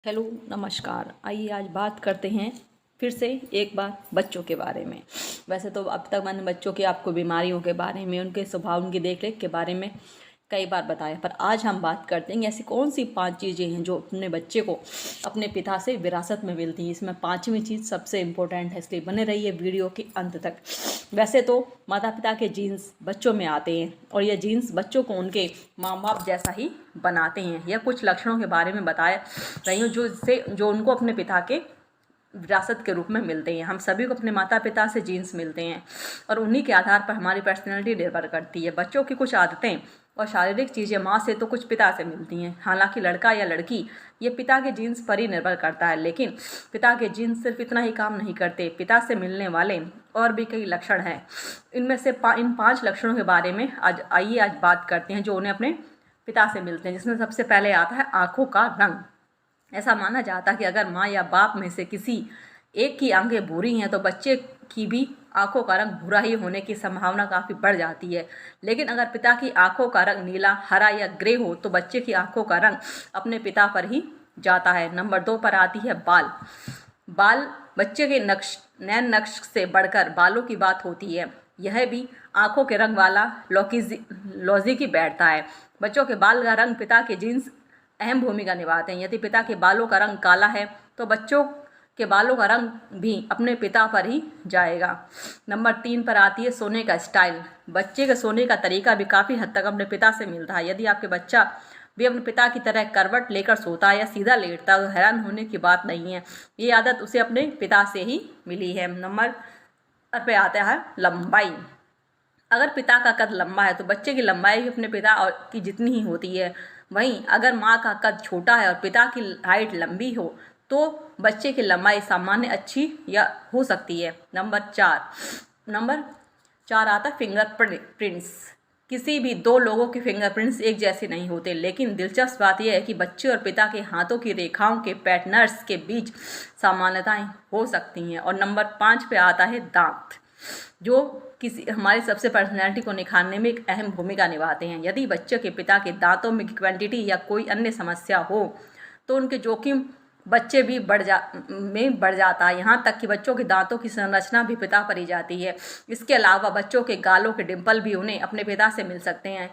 Hello नमस्कार। आइए आज बात करते हैं फिर से एक बार बच्चों के बारे में। वैसे तो अब तक मैंने बच्चों की आपको बीमारियों के बारे में, उनके स्वभाव, उनकी देखरेख के बारे में कई बार बताया, पर आज हम बात करते हैं ऐसी कौन सी 5 चीज़ें हैं जो अपने बच्चे को अपने पिता से विरासत में मिलती हैं। इसमें 5वीं चीज़ सबसे इम्पोर्टेंट है, इसलिए बने रहिए वीडियो के अंत तक। वैसे तो माता पिता के जीन्स बच्चों में आते हैं और ये जीन्स बच्चों को उनके माँ बाप जैसा ही बनाते हैं। यह कुछ लक्षणों के बारे में बताया रही हूँ जो उनको अपने पिता के विरासत के रूप में मिलते हैं। हम सभी को अपने माता पिता से जीन्स मिलते हैं और उन्हीं के आधार पर हमारी पर्सनैलिटी निर्भर करती है। बच्चों की कुछ आदतें और शारीरिक चीज़ें माँ से तो कुछ पिता से मिलती हैं। हालांकि लड़का या लड़की ये पिता के जीन्स पर ही निर्भर करता है, लेकिन पिता के जीन्स सिर्फ इतना ही काम नहीं करते। पिता से मिलने वाले और भी कई लक्षण हैं। इनमें से इन 5 लक्षणों के बारे में आज बात करते हैं जो उन्हें अपने पिता से मिलते हैं, जिसमें सबसे पहले आता है आँखों का रंग। ऐसा माना जाता है कि अगर माँ या बाप में से किसी एक की आंखें भूरी हैं तो बच्चे की भी आंखों का रंग भूरा ही होने की संभावना काफ़ी बढ़ जाती है। लेकिन अगर पिता की आंखों का रंग नीला, हरा या ग्रे हो तो बच्चे की आंखों का रंग अपने पिता पर ही जाता है। नंबर 2 पर आती है बाल बच्चे के नैन नक्श से बढ़कर बालों की बात होती है। यह भी आंखों के रंग वाला लॉजी की बैठता है। बच्चों के बाल का रंग पिता के जीन्स अहम भूमिका निभाते हैं। यदि पिता के बालों का रंग काला है तो बच्चों के बालों का रंग भी अपने पिता पर ही जाएगा। नंबर 3 पर आती है सोने का स्टाइल। बच्चे के सोने का तरीका भी काफ़ी हद तक अपने पिता से मिलता है। यदि आपके बच्चा भी अपने पिता की तरह करवट लेकर सोता है या सीधा लेटता है तो हैरान होने की बात नहीं है। ये आदत उसे अपने पिता से ही मिली है। नंबर पे आता है लंबाई। अगर पिता का कद लंबा है तो बच्चे की लंबाई भी अपने पिता की जितनी ही होती है। वहीं अगर माँ का कद छोटा है और पिता की हाइट लंबी हो तो बच्चे की लंबाई सामान्य अच्छी या हो सकती है। नंबर 4 आता फिंगरप्रिंट्स। किसी भी 2 लोगों के फिंगरप्रिंट्स एक जैसे नहीं होते, लेकिन दिलचस्प बात यह है कि बच्चे और पिता के हाथों की रेखाओं के पैटर्न्स के बीच समानताएं हो सकती हैं। और नंबर 5 पे आता है दांत, जो किसी हमारी सबसे पर्सनैलिटी को निखारने में एक अहम भूमिका निभाते हैं। यदि बच्चे के पिता के दांतों में क्वांटिटी या कोई अन्य समस्या हो तो उनके जोखिम बच्चे भी बढ़ जाता है। यहाँ तक कि बच्चों के दांतों की संरचना भी पिता पर ही जाती है। इसके अलावा बच्चों के गालों के डिंपल भी उन्हें अपने पिता से मिल सकते हैं।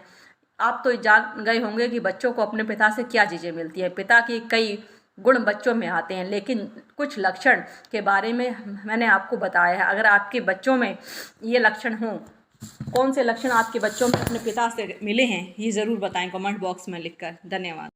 आप तो जान गए होंगे कि बच्चों को अपने पिता से क्या चीज़ें मिलती है। पिता की कई गुण बच्चों में आते हैं, लेकिन कुछ लक्षण के बारे में मैंने आपको बताया है। अगर आपके बच्चों में ये लक्षण हों, कौन से लक्षण आपके बच्चों में अपने पिता से मिले हैं, ये ज़रूर बताएं कमेंट बॉक्स में लिखकर। धन्यवाद।